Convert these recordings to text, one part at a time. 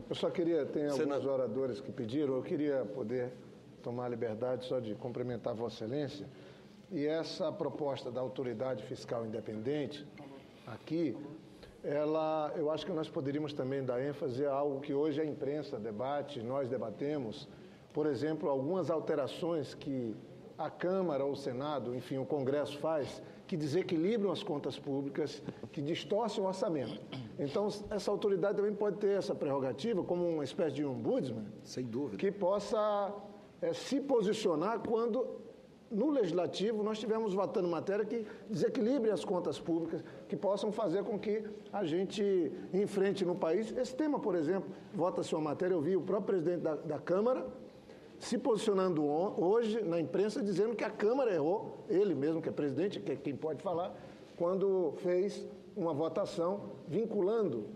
Eu só queria, tem alguns oradores que pediram, eu queria poder tomar a liberdade só de cumprimentar Vossa Excelência. E essa proposta da autoridade fiscal independente, aqui, eu acho que nós poderíamos também dar ênfase a algo que hoje a imprensa debate, nós debatemos, por exemplo, algumas alterações que a Câmara ou o Senado, enfim, o Congresso faz, que desequilibram as contas públicas, que distorcem o orçamento. Então, essa autoridade também pode ter essa prerrogativa, como uma espécie de ombudsman, sem dúvida, que possa se posicionar quando, no Legislativo, nós estivermos votando matéria que desequilibre as contas públicas, que possam fazer com que a gente enfrente no país esse tema, por exemplo, vota-se uma matéria, eu vi o próprio presidente da Câmara se posicionando hoje na imprensa dizendo que a Câmara errou, ele mesmo que é presidente, que é quem pode falar, quando fez uma votação vinculando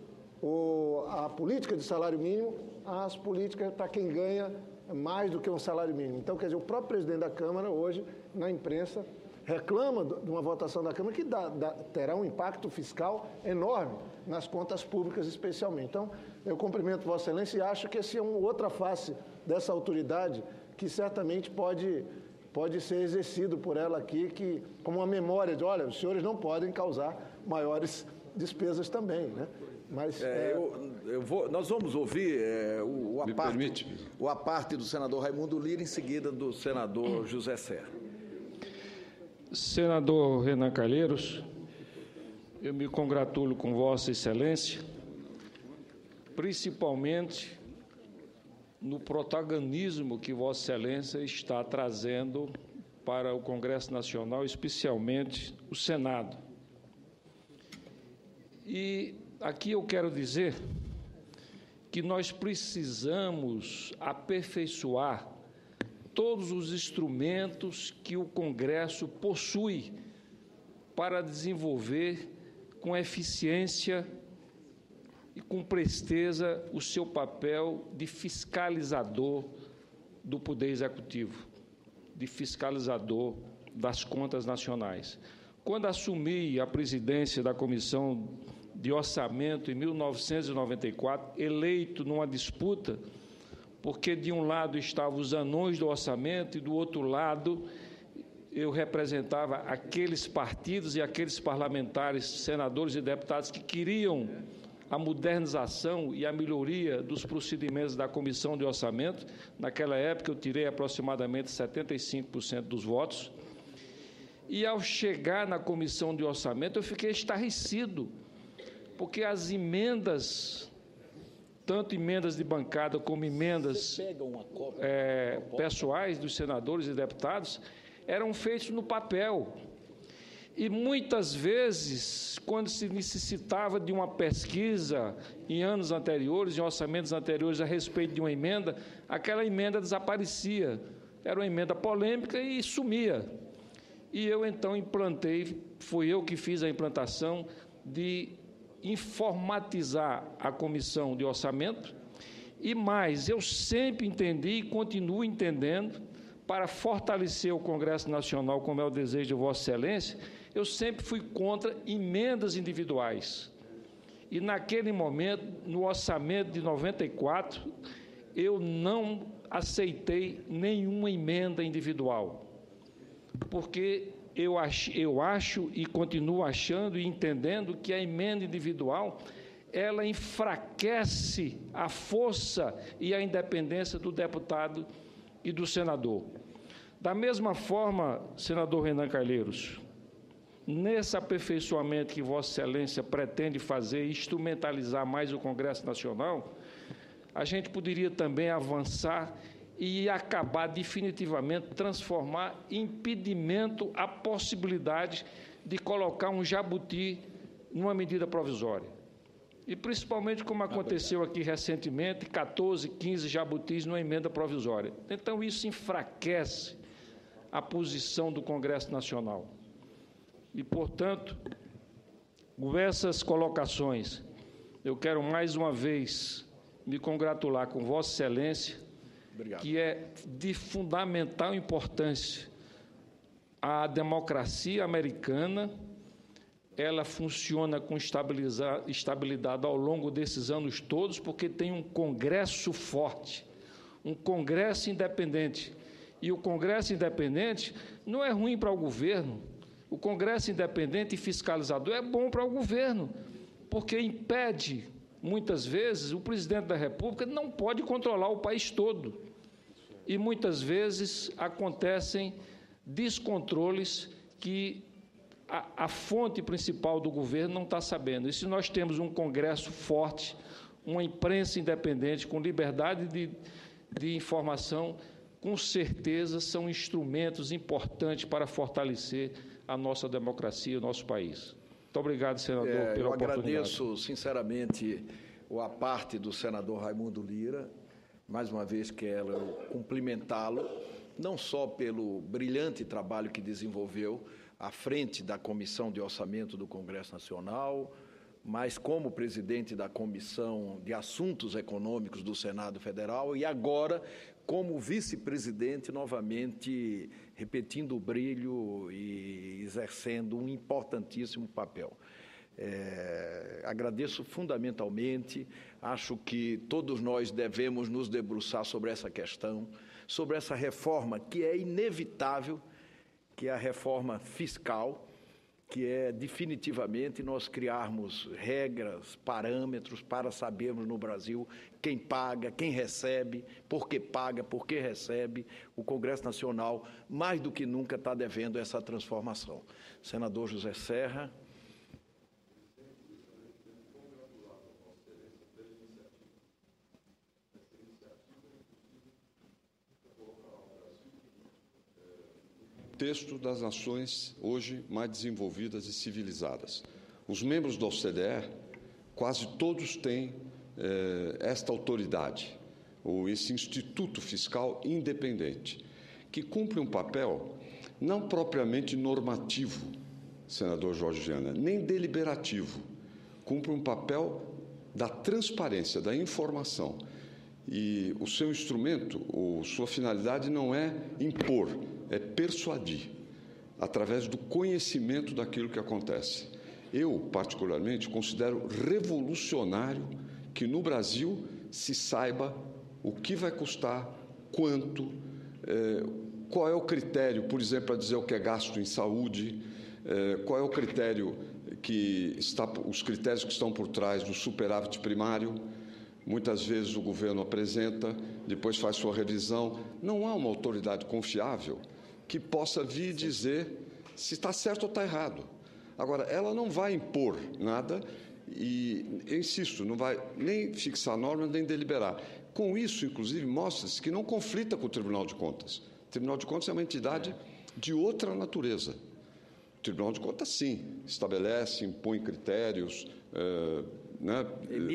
a política de salário mínimo às políticas para quem ganha mais do que um salário mínimo. Então, quer dizer, o próprio presidente da Câmara hoje, na imprensa, reclama de uma votação da Câmara que terá um impacto fiscal enorme nas contas públicas, especialmente. Então, eu cumprimento Vossa Excelência e acho que essa é uma outra face dessa autoridade que certamente pode ser exercido por ela aqui, que, como uma memória de, olha, os senhores não podem causar maiores despesas também, né? Mas, nós vamos ouvir o aparte do senador Raimundo Lira, em seguida do senador José Serra. Senador Renan Calheiros, eu me congratulo com Vossa Excelência, principalmente no protagonismo que Vossa Excelência está trazendo para o Congresso Nacional, especialmente o Senado. E aqui eu quero dizer que nós precisamos aperfeiçoar todos os instrumentos que o Congresso possui para desenvolver com eficiência e com presteza o seu papel de fiscalizador do Poder Executivo, de fiscalizador das contas nacionais. Quando assumi a presidência da Comissão de Orçamento em 1994, eleito numa disputa, porque de um lado estavam os anões do orçamento e do outro lado eu representava aqueles partidos e aqueles parlamentares, senadores e deputados que queriam a modernização e a melhoria dos procedimentos da Comissão de Orçamento. Naquela época eu tirei aproximadamente 75% dos votos. E ao chegar na Comissão de Orçamento eu fiquei estarrecido, porque as emendas, tanto emendas de bancada como emendas pessoais dos senadores e deputados, eram feitos no papel. E muitas vezes, quando se necessitava de uma pesquisa em anos anteriores, em orçamentos anteriores, a respeito de uma emenda, aquela emenda desaparecia. Era uma emenda polêmica e sumia. E eu, então, fui eu que fiz a implantação de informatizar a Comissão de Orçamento e mais, eu sempre entendi e continuo entendendo, para fortalecer o Congresso Nacional, como é o desejo de Vossa Excelência, eu sempre fui contra emendas individuais. E naquele momento, no orçamento de 94, eu não aceitei nenhuma emenda individual, porque eu acho e continuo achando e entendendo que a emenda individual, ela enfraquece a força e a independência do deputado e do senador. Da mesma forma, senador Renan Calheiros, nesse aperfeiçoamento que Vossa Excelência pretende fazer e instrumentalizar mais o Congresso Nacional, a gente poderia também avançar e acabar definitivamente, transformar em impedimento a possibilidade de colocar um jabuti numa medida provisória. E principalmente como aconteceu aqui recentemente, 14, 15 jabutis numa emenda provisória. Então isso enfraquece a posição do Congresso Nacional. E, portanto, com essas colocações, eu quero mais uma vez me congratular com Vossa Excelência, Obrigado. Que é de fundamental importância a democracia americana ela funciona com estabilidade ao longo desses anos todos, porque tem um Congresso forte, um Congresso independente. E o Congresso independente não é ruim para o governo. O Congresso independente e fiscalizador é bom para o governo, porque impede, muitas vezes, o presidente da República não pode controlar o país todo. E, muitas vezes, acontecem descontroles que a fonte principal do governo não está sabendo. E se nós temos um Congresso forte, uma imprensa independente, com liberdade de informação, com certeza são instrumentos importantes para fortalecer a nossa democracia, o nosso país. Muito obrigado, senador, pela oportunidade. Eu agradeço, sinceramente, a parte do senador Raimundo Lira. Mais uma vez quero cumprimentá-lo, não só pelo brilhante trabalho que desenvolveu à frente da Comissão de Orçamento do Congresso Nacional, mas como presidente da Comissão de Assuntos Econômicos do Senado Federal e agora como vice-presidente, novamente repetindo o brilho e exercendo um importantíssimo papel. Agradeço fundamentalmente, acho que todos nós devemos nos debruçar sobre essa questão, sobre essa reforma que é inevitável, que é a reforma fiscal, que é definitivamente nós criarmos regras, parâmetros para sabermos no Brasil quem paga, quem recebe, por que paga, por que recebe. O Congresso Nacional, mais do que nunca, está devendo essa transformação. Senador José Serra. Texto das nações hoje mais desenvolvidas e civilizadas. Os membros da OCDE, quase todos têm esta autoridade, ou esse instituto fiscal independente, que cumpre um papel não propriamente normativo, senador Jorge Viana, nem deliberativo, cumpre um papel da transparência, da informação. E o seu instrumento, ou sua finalidade não é impor, é persuadir, através do conhecimento daquilo que acontece. Eu, particularmente, considero revolucionário que no Brasil se saiba o que vai custar, quanto, qual é o critério, por exemplo, para dizer o que é gasto em saúde, qual é o critério os critérios que estão por trás do superávit primário. Muitas vezes o governo apresenta, depois faz sua revisão. Não há uma autoridade confiável que possa vir dizer se está certo ou está errado. Agora, ela não vai impor nada e, eu insisto, não vai nem fixar normas, nem deliberar. Com isso, inclusive, mostra-se que não conflita com o Tribunal de Contas. O Tribunal de Contas é uma entidade de outra natureza. O Tribunal de Contas, sim, estabelece, impõe critérios,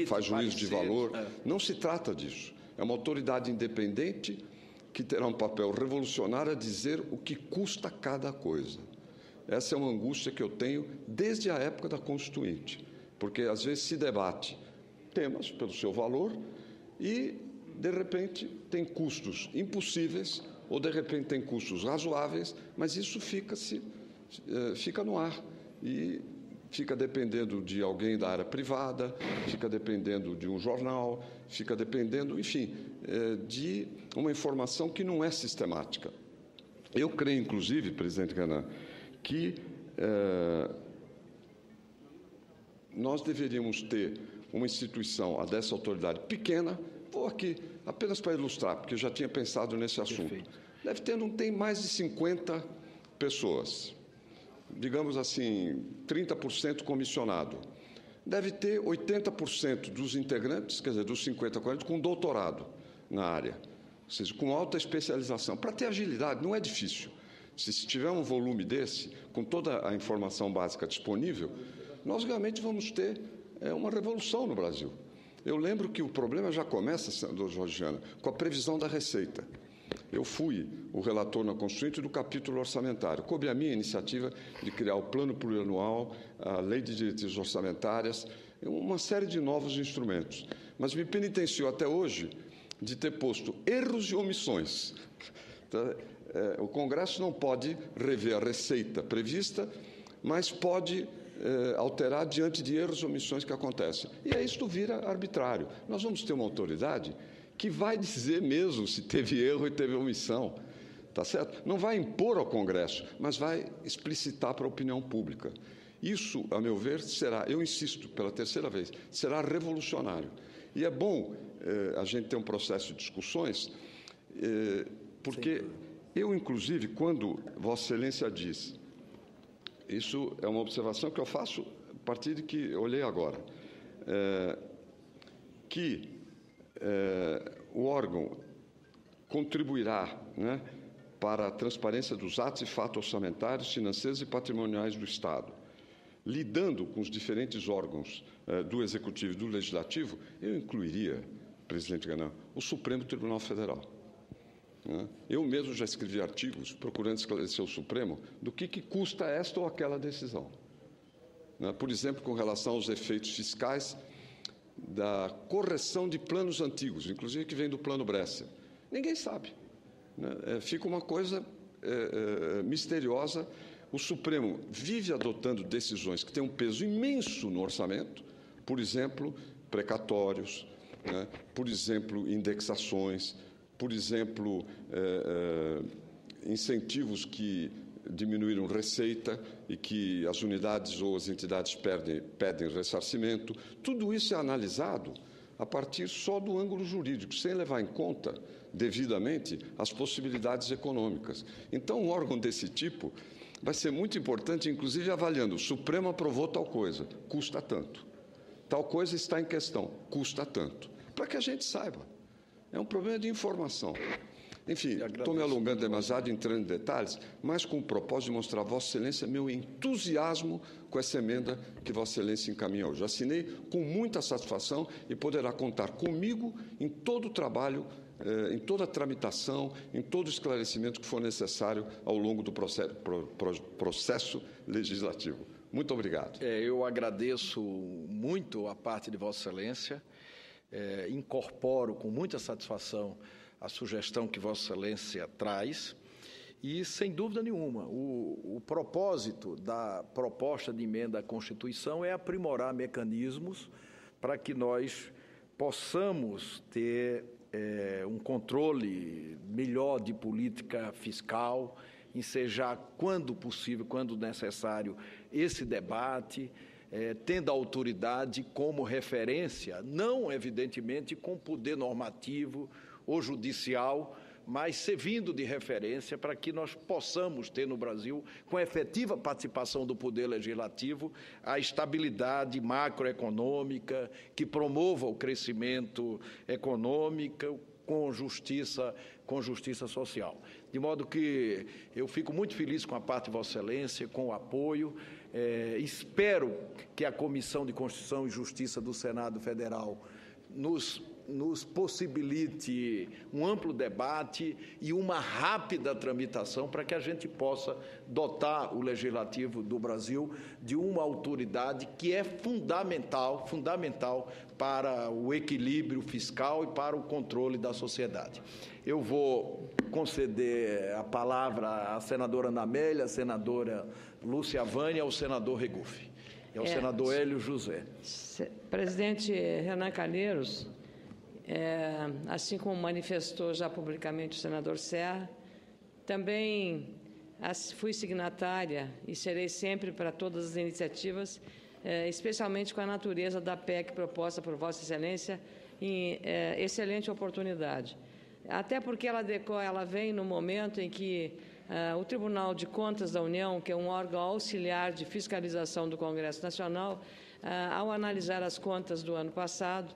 faz juízo de valor. Não se trata disso. É uma autoridade independente que terá um papel revolucionário a dizer o que custa cada coisa. Essa é uma angústia que eu tenho desde a época da Constituinte, porque às vezes se debate temas pelo seu valor e, de repente, tem custos impossíveis ou, de repente, tem custos razoáveis, mas isso fica no ar e fica dependendo de alguém da área privada, fica dependendo de um jornal, fica dependendo, enfim, de uma informação que não é sistemática. Eu creio, inclusive, presidente Renan, que nós deveríamos ter uma instituição, a dessa autoridade pequena, vou aqui apenas para ilustrar, porque eu já tinha pensado nesse assunto. Perfeito. Não tem mais de 50 pessoas. Digamos assim, 30% comissionado. Deve ter 80% dos integrantes, quer dizer, dos 50, 40, com doutorado na área, ou seja, com alta especialização. Para ter agilidade, não é difícil. Se tiver um volume desse, com toda a informação básica disponível, nós realmente vamos ter uma revolução no Brasil. Eu lembro que o problema já começa, senador Jorge Viana, com a previsão da receita. Eu fui o relator na Constituinte do capítulo orçamentário. Coube a minha iniciativa de criar o plano plurianual, a lei de diretrizes orçamentárias, uma série de novos instrumentos. Mas me penitenciou até hoje de ter posto erros e omissões. O Congresso não pode rever a receita prevista, mas pode alterar diante de erros ou omissões que acontecem. E aí isto vira arbitrário. Nós vamos ter uma autoridade que vai dizer mesmo se teve erro e teve omissão, tá certo? Não vai impor ao Congresso, mas vai explicitar para a opinião pública. Isso, a meu ver, será, eu insisto pela terceira vez, será revolucionário. E é bom a gente ter um processo de discussões, porque eu, inclusive, quando Vossa Excelência diz, isso é uma observação que eu faço a partir de que eu olhei agora, que o órgão contribuirá, né, para a transparência dos atos e fatos orçamentários, financeiros e patrimoniais do Estado. Lidando com os diferentes órgãos do Executivo e do Legislativo, eu incluiria, presidente Renan, o Supremo Tribunal Federal. Né? Eu mesmo já escrevi artigos procurando esclarecer o Supremo do que custa esta ou aquela decisão. Né? Por exemplo, com relação aos efeitos fiscais da correção de planos antigos, inclusive que vem do Plano Bresser. Ninguém sabe. Né? Fica uma coisa misteriosa. O Supremo vive adotando decisões que têm um peso imenso no orçamento, por exemplo, precatórios, né? Por exemplo, indexações, por exemplo, incentivos que diminuíram receita e que as unidades ou as entidades pedem ressarcimento. Tudo isso é analisado a partir só do ângulo jurídico, sem levar em conta devidamente as possibilidades econômicas. Então, um órgão desse tipo vai ser muito importante, inclusive avaliando, o Supremo aprovou tal coisa, custa tanto. Tal coisa está em questão, custa tanto. Para que a gente saiba. É um problema de informação. Enfim, estou me alongando demasiado, entrando em detalhes, mas com o propósito de mostrar a Vossa Excelência meu entusiasmo com essa emenda que Vossa Excelência encaminhou. Já assinei com muita satisfação e poderá contar comigo em todo o trabalho, em toda a tramitação, em todo o esclarecimento que for necessário ao longo do processo legislativo. Muito obrigado. Eu agradeço muito a parte de Vossa Excelência, incorporo com muita satisfação a sugestão que Vossa Excelência traz e, sem dúvida nenhuma, o propósito da proposta de emenda à Constituição é aprimorar mecanismos para que nós possamos ter um controle melhor de política fiscal, ensejar, quando possível, quando necessário, esse debate, tendo a autoridade como referência, não, evidentemente, com poder normativo ou judicial, mas servindo de referência para que nós possamos ter no Brasil, com efetiva participação do Poder Legislativo, a estabilidade macroeconômica, que promova o crescimento econômico com justiça social. De modo que eu fico muito feliz com a parte de Vossa Excelência, com o apoio. Espero que a Comissão de Constituição e Justiça do Senado Federal nos possibilite um amplo debate e uma rápida tramitação para que a gente possa dotar o Legislativo do Brasil de uma autoridade que é fundamental para o equilíbrio fiscal e para o controle da sociedade. Eu vou conceder a palavra à senadora Ana Amélia, à senadora Lúcia Vânia, ao senador Regufe e ao senador Hélio José. Presidente Renan Calheiros, assim como manifestou já publicamente o senador Serra, também fui signatária e serei sempre para todas as iniciativas, especialmente com a natureza da PEC proposta por Vossa Excelência, em excelente oportunidade. Até porque ela vem no momento em que o Tribunal de Contas da União, que é um órgão auxiliar de fiscalização do Congresso Nacional, ao analisar as contas do ano passado,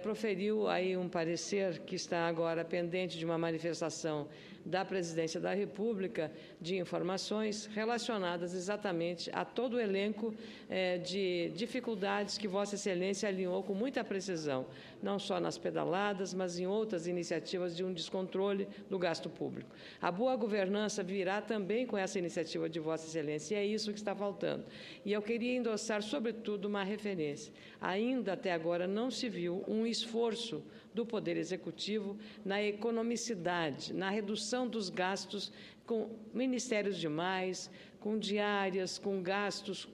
proferiu aí um parecer que está agora pendente de uma manifestação da Presidência da República de informações relacionadas exatamente a todo o elenco de dificuldades que Vossa Excelência alinhou com muita precisão, não só nas pedaladas, mas em outras iniciativas de um descontrole do gasto público. A boa governança virá também com essa iniciativa de Vossa Excelência, e é isso que está faltando. E eu queria endossar, sobretudo, uma referência. Ainda até agora não se viu um esforço do Poder Executivo na economicidade, na redução dos gastos com ministérios demais, com diárias, com gastos.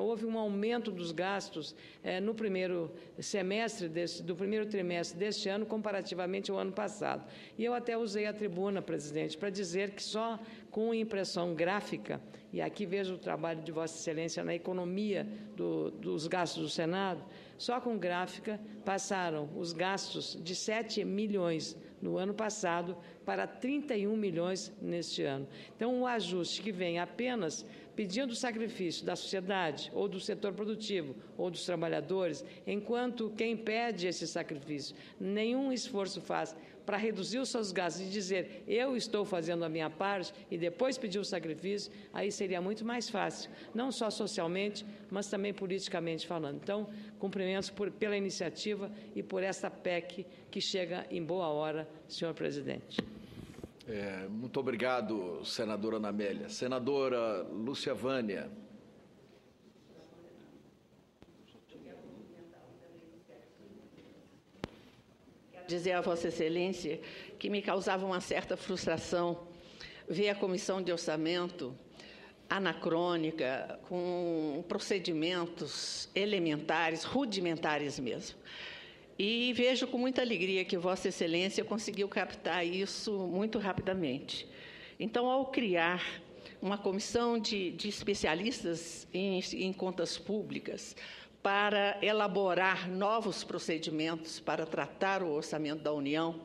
Houve um aumento dos gastos no primeiro semestre do primeiro trimestre deste ano, comparativamente ao ano passado. E eu até usei a tribuna, presidente, para dizer que só com impressão gráfica, e aqui vejo o trabalho de Vossa Excelência na economia dos gastos do Senado, só com gráfica passaram os gastos de 7 milhões no ano passado para 31 milhões neste ano. Então, o ajuste que vem apenas pedindo sacrifício da sociedade, ou do setor produtivo, ou dos trabalhadores, enquanto quem pede esse sacrifício nenhum esforço faz para reduzir os seus gastos e dizer eu estou fazendo a minha parte e depois pedir o sacrifício, aí seria muito mais fácil, não só socialmente, mas também politicamente falando. Então, cumprimentos pela iniciativa e por esta PEC que chega em boa hora, senhor presidente. Muito obrigado, senadora Ana Amélia. Senadora Lúcia Vânia. Dizer a Vossa Excelência que me causava uma certa frustração ver a Comissão de Orçamento anacrônica, com procedimentos elementares, rudimentares mesmo. E vejo com muita alegria que Vossa Excelência conseguiu captar isso muito rapidamente. Então, ao criar uma comissão de especialistas em contas públicas para elaborar novos procedimentos para tratar o orçamento da União,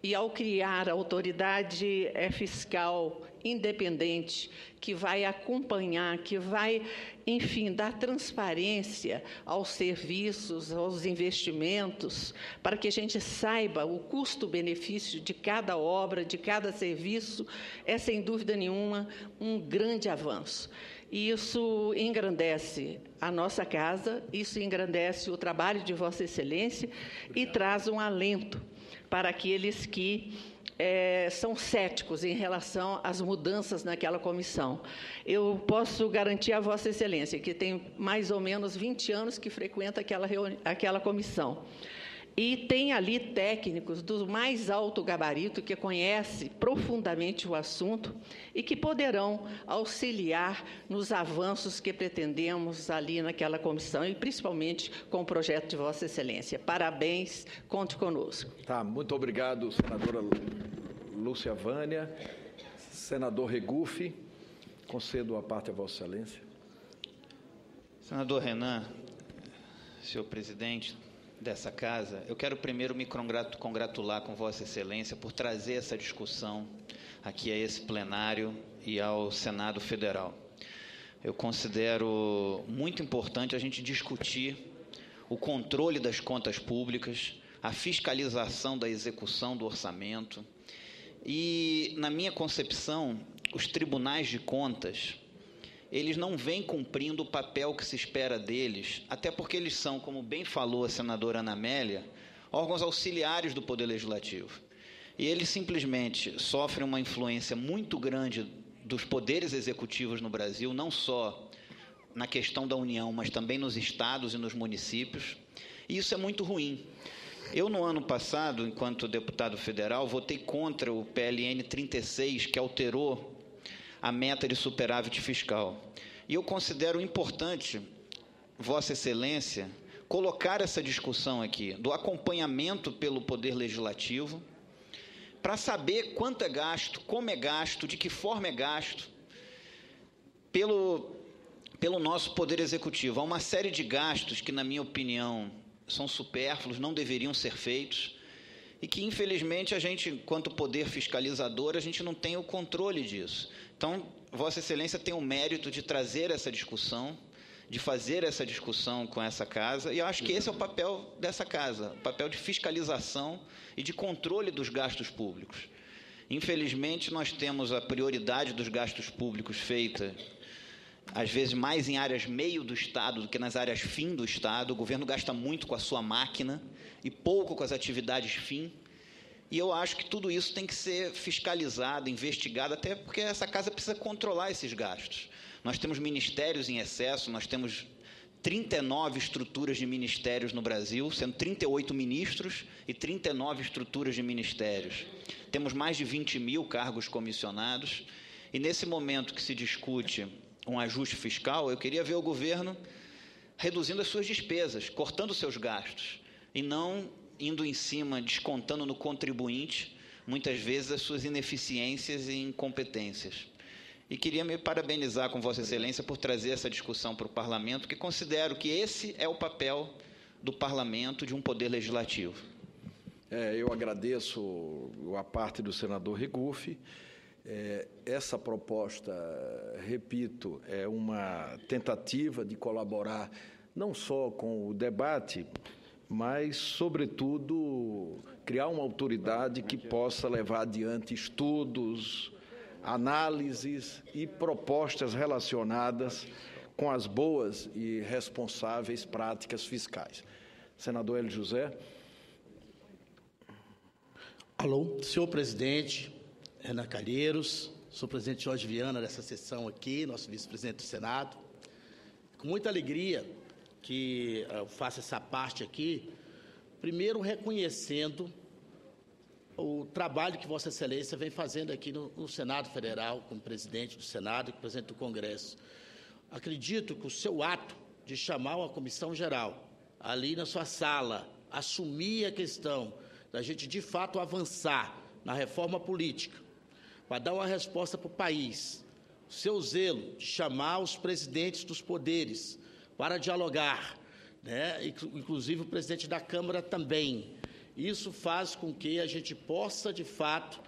e ao criar a autoridade fiscal independente, que vai acompanhar, que vai, enfim, dar transparência aos serviços, aos investimentos, para que a gente saiba o custo-benefício de cada obra, de cada serviço, é, sem dúvida nenhuma, um grande avanço. E isso engrandece a nossa casa, isso engrandece o trabalho de Vossa Excelência e traz um alento para aqueles que são céticos em relação às mudanças naquela comissão. Eu posso garantir a Vossa Excelência que tem mais ou menos 20 anos que frequenta aquela comissão. E tem ali técnicos do mais alto gabarito que conhecem profundamente o assunto e que poderão auxiliar nos avanços que pretendemos ali naquela comissão e principalmente com o projeto de Vossa Excelência. Parabéns, conte conosco. Tá, muito obrigado, senadora Lúcia Vânia. Senador Regufe, concedo a parte a Vossa Excelência. Senador Renan, senhor presidente dessa casa, eu quero primeiro me congratular com Vossa Excelência por trazer essa discussão aqui a esse plenário e ao Senado Federal. Eu considero muito importante a gente discutir o controle das contas públicas, a fiscalização da execução do orçamento e, na minha concepção, os tribunais de contas, eles não vêm cumprindo o papel que se espera deles, até porque eles são, como bem falou a senadora Ana Amélia, órgãos auxiliares do Poder Legislativo. E eles simplesmente sofrem uma influência muito grande dos poderes executivos no Brasil, não só na questão da União, mas também nos estados e nos municípios. E isso é muito ruim. Eu, no ano passado, enquanto deputado federal, votei contra o PLN 36, que alterou a meta de superávit fiscal. E eu considero importante, Vossa Excelência, colocar essa discussão aqui do acompanhamento pelo Poder Legislativo para saber quanto é gasto, como é gasto, de que forma é gasto pelo nosso Poder Executivo. Há uma série de gastos que, na minha opinião, são supérfluos, não deveriam ser feitos e que, infelizmente, a gente, enquanto poder fiscalizador, a gente não tem o controle disso. Então, Vossa Excelência tem o mérito de trazer essa discussão, de fazer essa discussão com essa casa, e eu acho que esse é o papel dessa casa, o papel de fiscalização e de controle dos gastos públicos. Infelizmente, nós temos a prioridade dos gastos públicos feita, às vezes, mais em áreas meio do Estado do que nas áreas fim do Estado. O governo gasta muito com a sua máquina e pouco com as atividades fim. E eu acho que tudo isso tem que ser fiscalizado, investigado, até porque essa casa precisa controlar esses gastos. Nós temos ministérios em excesso, nós temos 39 estruturas de ministérios no Brasil, sendo 38 ministros e 39 estruturas de ministérios. Temos mais de 20 mil cargos comissionados, e nesse momento que se discute um ajuste fiscal, eu queria ver o governo reduzindo as suas despesas, cortando seus gastos, e não indo em cima, descontando no contribuinte, muitas vezes, as suas ineficiências e incompetências. E queria me parabenizar com Vossa Excelência por trazer essa discussão para o Parlamento, que considero que esse é o papel do Parlamento, de um poder legislativo. Eu agradeço a parte do senador Regufe. Essa proposta, repito, é uma tentativa de colaborar não só com o debate, mas, sobretudo, criar uma autoridade que possa levar adiante estudos, análises e propostas relacionadas com as boas e responsáveis práticas fiscais. Senador Hélio José. Alô, senhor presidente Renan Calheiros, senhor presidente Jorge Viana dessa sessão aqui, nosso vice-presidente do Senado. Com muita alegria que eu faço essa parte aqui, primeiro reconhecendo o trabalho que Vossa Excelência vem fazendo aqui no Senado Federal, como presidente do Senado e presidente do Congresso. Acredito que o seu ato de chamar uma comissão geral ali na sua sala, assumir a questão da gente, de fato, avançar na reforma política, para dar uma resposta para o país, o seu zelo de chamar os presidentes dos poderes para dialogar, né? Inclusive o presidente da Câmara também. Isso faz com que a gente possa, de fato,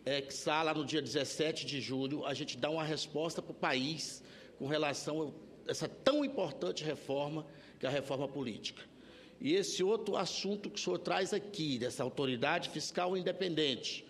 que está lá no dia 17 de julho, a gente dar uma resposta para o país com relação a essa tão importante reforma, que é a reforma política. E esse outro assunto que o senhor traz aqui, dessa autoridade fiscal independente,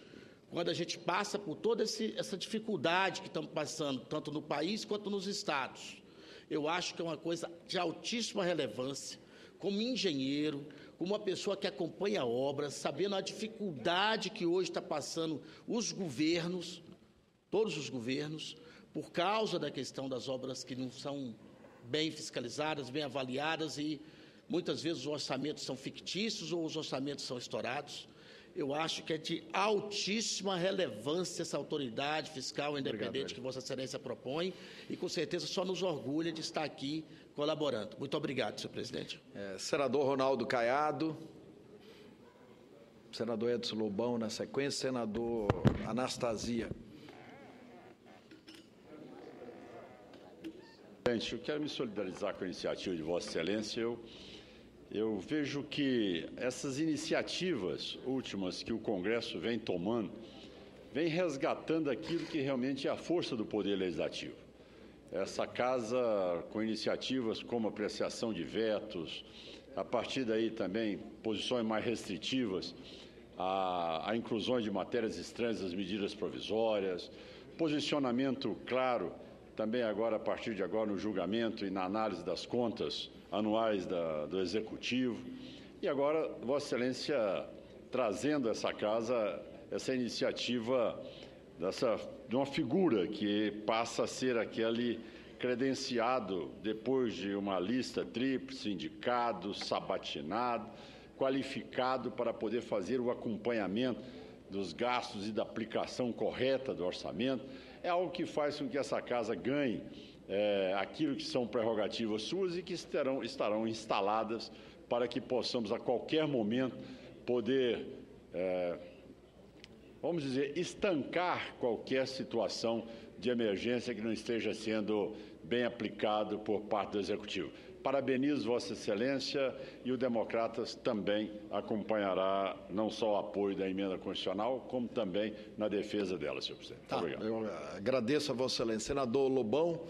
quando a gente passa por toda essa dificuldade que estamos passando, tanto no país quanto nos estados, eu acho que é uma coisa de altíssima relevância, como engenheiro, como uma pessoa que acompanha obras, sabendo a dificuldade que hoje está passando os governos, todos os governos, por causa da questão das obras que não são bem fiscalizadas, bem avaliadas, e muitas vezes os orçamentos são fictícios ou os orçamentos são estourados. Eu acho que é de altíssima relevância essa autoridade fiscal independente que Vossa Excelência propõe, e com certeza só nos orgulha de estar aqui colaborando. Muito obrigado, senhor presidente. Senador Ronaldo Caiado, senador Edson Lobão na sequência, senador Anastasia. Presidente, eu quero me solidarizar com a iniciativa de Vossa Excelência. Eu vejo que essas iniciativas últimas que o Congresso vem tomando, vem resgatando aquilo que realmente é a força do Poder Legislativo. Essa Casa, com iniciativas como apreciação de vetos, a partir daí também posições mais restritivas, a inclusão de matérias estranhas às medidas provisórias, posicionamento claro também agora, a partir de agora, no julgamento e na análise das contas anuais do Executivo. E agora, Vossa Excelência trazendo essa Casa, essa iniciativa de uma figura que passa a ser aquele credenciado depois de uma lista tríplice, indicado, sabatinado, qualificado para poder fazer o acompanhamento dos gastos e da aplicação correta do orçamento. É algo que faz com que essa Casa ganhe aquilo que são prerrogativas suas e que estarão instaladas para que possamos, a qualquer momento, poder, vamos dizer, estancar qualquer situação de emergência que não esteja sendo bem aplicado por parte do Executivo. Parabenizo Vossa Excelência, e o Democratas também acompanhará não só o apoio da emenda constitucional, como também na defesa dela, senhor presidente. Muito obrigado. Eu agradeço a Vossa Excelência. Senador Lobão.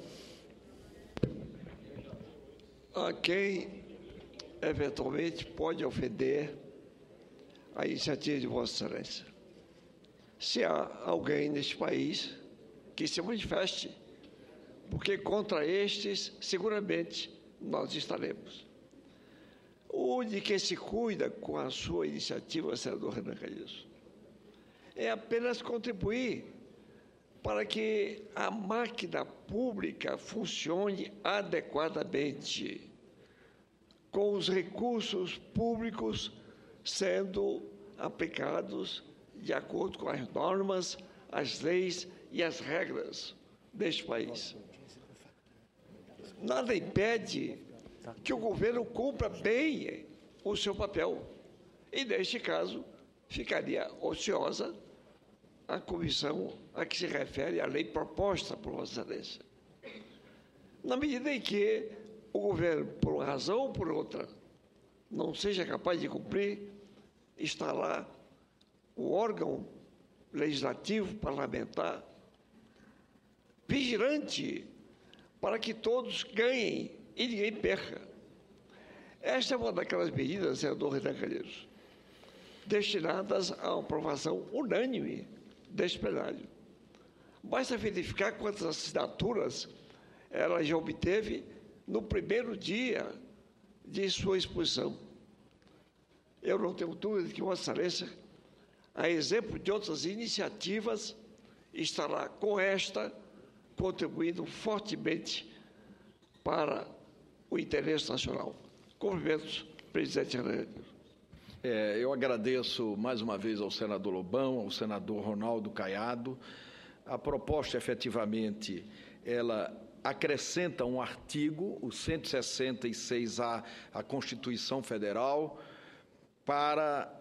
A quem eventualmente pode ofender a iniciativa de Vossa Excelência. Se há alguém neste país que se manifeste, porque contra estes, seguramente, nós estaremos. O de quem se cuida com a sua iniciativa, senador Renan Calheiros, é apenas contribuir para que a máquina pública funcione adequadamente. com os recursos públicos sendo aplicados de acordo com as normas, as leis e as regras deste país. Nada impede que o governo cumpra bem o seu papel. E, neste caso, ficaria ociosa a comissão a que se refere a lei proposta por Vossa Excelência. Na medida em que o governo, por uma razão ou por outra, não seja capaz de cumprir, está lá o órgão legislativo, parlamentar, vigilante, para que todos ganhem e ninguém perca. Esta é uma daquelas medidas, senador Renan Calheiros, destinadas à aprovação unânime deste plenário. Basta verificar quantas assinaturas ela já obteve no primeiro dia de sua exposição. Eu não tenho dúvida de que Vossa Excelência, a exemplo de outras iniciativas, estará com esta contribuindo fortemente para o interesse nacional. Cumprimentos, presidente Renan. Eu agradeço mais uma vez ao senador Lobão, ao senador Ronaldo Caiado. A proposta, efetivamente, ela acrescenta um artigo, o 166A, à Constituição Federal, para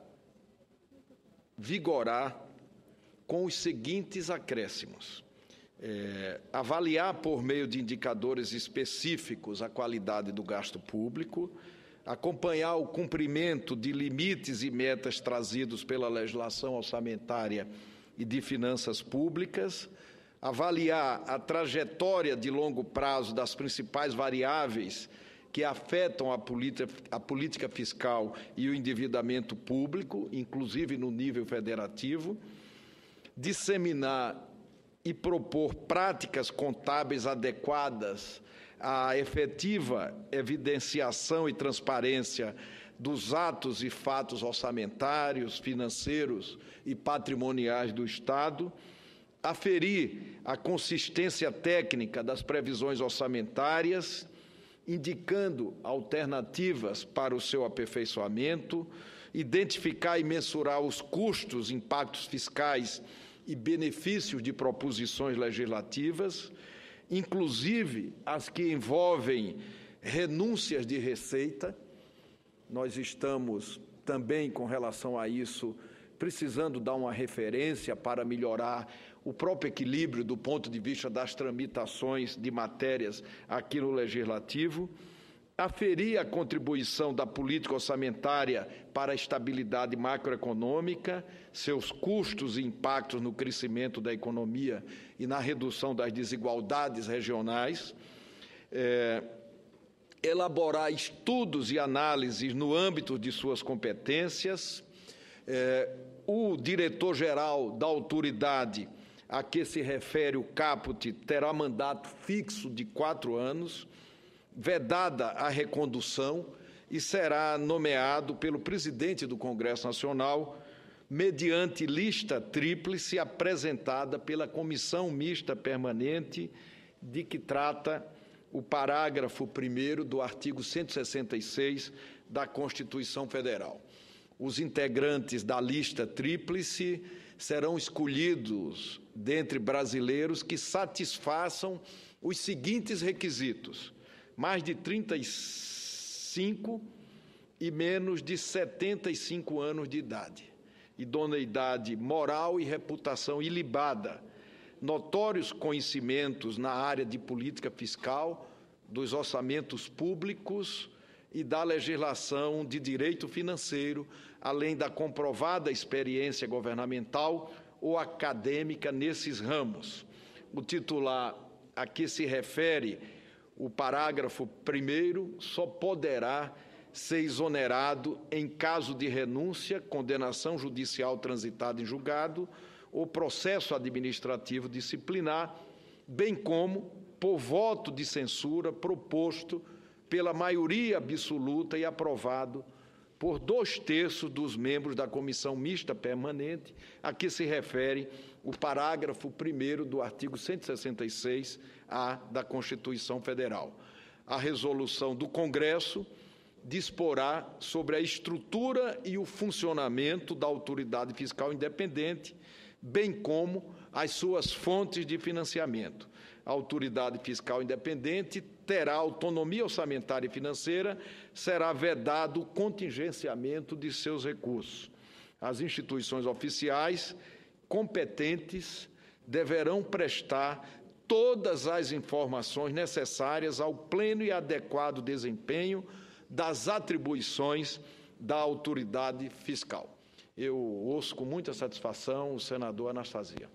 vigorar com os seguintes acréscimos. Avaliar por meio de indicadores específicos a qualidade do gasto público, acompanhar o cumprimento de limites e metas trazidos pela legislação orçamentária e de finanças públicas, avaliar a trajetória de longo prazo das principais variáveis que afetam a política fiscal e o endividamento público, inclusive no nível federativo, disseminar e propor práticas contábeis adequadas à efetiva evidenciação e transparência dos atos e fatos orçamentários, financeiros e patrimoniais do Estado, aferir a consistência técnica das previsões orçamentárias, indicando alternativas para o seu aperfeiçoamento, identificar e mensurar os custos, impactos fiscais e benefícios de proposições legislativas, inclusive as que envolvem renúncias de receita. Nós estamos também, com relação a isso, precisando dar uma referência para melhorar o próprio equilíbrio do ponto de vista das tramitações de matérias aqui no Legislativo, aferir a contribuição da política orçamentária para a estabilidade macroeconômica, seus custos e impactos no crescimento da economia e na redução das desigualdades regionais, elaborar estudos e análises no âmbito de suas competências. O diretor-geral da autoridade a que se refere o caput terá mandato fixo de 4 anos, vedada a recondução, e será nomeado pelo presidente do Congresso Nacional mediante lista tríplice apresentada pela Comissão Mista Permanente, de que trata o parágrafo 1º do artigo 166 da Constituição Federal. Os integrantes da lista tríplice serão escolhidos dentre brasileiros que satisfaçam os seguintes requisitos: mais de 35 e menos de 75 anos de idade, idoneidade moral e reputação ilibada, notórios conhecimentos na área de política fiscal, dos orçamentos públicos e da legislação de direito financeiro, além da comprovada experiência governamental ou acadêmica nesses ramos. O titular a que se refere o parágrafo 1º só poderá ser exonerado em caso de renúncia, condenação judicial transitada em julgado ou processo administrativo disciplinar, bem como por voto de censura proposto pela maioria absoluta e aprovado por 2/3 dos membros da Comissão Mista Permanente, a que se refere o parágrafo 1º do artigo 166-A da Constituição Federal. A resolução do Congresso disporá sobre a estrutura e o funcionamento da autoridade fiscal independente, bem como as suas fontes de financiamento. A autoridade fiscal independente terá autonomia orçamentária e financeira, será vedado o contingenciamento de seus recursos. As instituições oficiais competentes deverão prestar todas as informações necessárias ao pleno e adequado desempenho das atribuições da autoridade fiscal. Eu ouço com muita satisfação o senador Anastasia.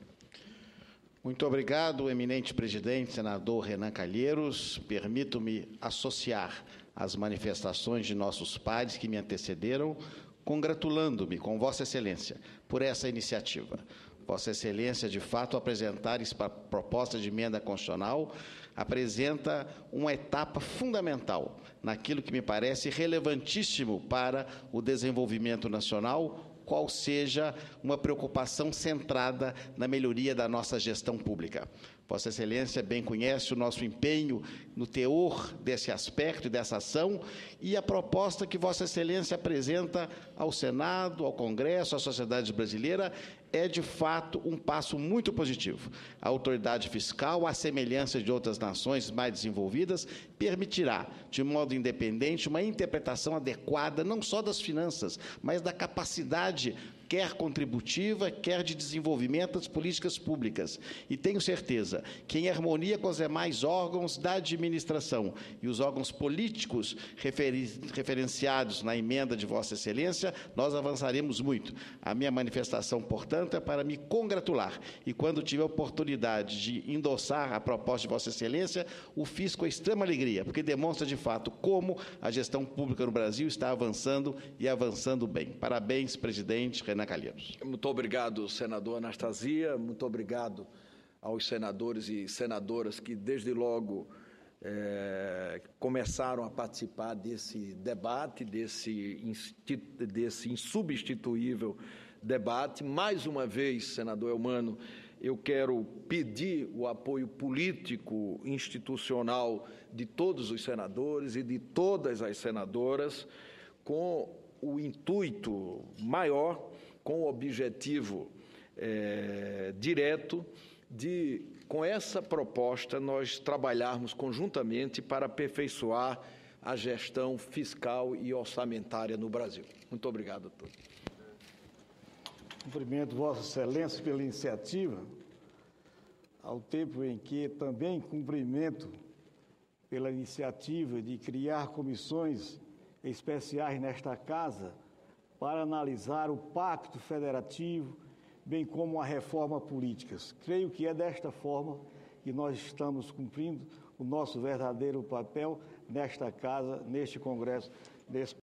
Muito obrigado, eminente presidente, senador Renan Calheiros. Permito-me associar às manifestações de nossos pares que me antecederam, congratulando-me com Vossa Excelência por essa iniciativa. Vossa Excelência, de fato, apresentar essa proposta de emenda constitucional apresenta uma etapa fundamental naquilo que me parece relevantíssimo para o desenvolvimento nacional, qual seja uma preocupação centrada na melhoria da nossa gestão pública. Vossa Excelência bem conhece o nosso empenho no teor desse aspecto e dessa ação e a proposta que Vossa Excelência apresenta ao Senado, ao Congresso, à sociedade brasileira, é, de fato, um passo muito positivo. A autoridade fiscal, à semelhança de outras nações mais desenvolvidas, permitirá, de modo independente, uma interpretação adequada não só das finanças, mas da capacidade quer contributiva, quer de desenvolvimento das políticas públicas. E tenho certeza que, em harmonia com os demais órgãos da administração e os órgãos políticos referenciados na emenda de Vossa Excelência, nós avançaremos muito. A minha manifestação, portanto, é para me congratular. E, quando tiver a oportunidade de endossar a proposta de Vossa Excelência, o fiz com extrema alegria, porque demonstra, de fato, como a gestão pública no Brasil está avançando e avançando bem. Parabéns, presidente Renan Calheiros. Muito obrigado, senador Anastasia. Muito obrigado aos senadores e senadoras que, desde logo, começaram a participar desse debate, desse insubstituível debate. Mais uma vez, senador Eumano, eu quero pedir o apoio político, institucional de todos os senadores e de todas as senadoras, com o intuito maior, com o objetivo direto de, com essa proposta, nós trabalharmos conjuntamente para aperfeiçoar a gestão fiscal e orçamentária no Brasil. Muito obrigado a todos. Cumprimento Vossa Excelência pela iniciativa, ao tempo em que também cumprimento pela iniciativa de criar comissões especiais nesta Casa para analisar o Pacto Federativo, bem como a reforma política. Creio que é desta forma que nós estamos cumprindo o nosso verdadeiro papel nesta Casa, neste Congresso, nesse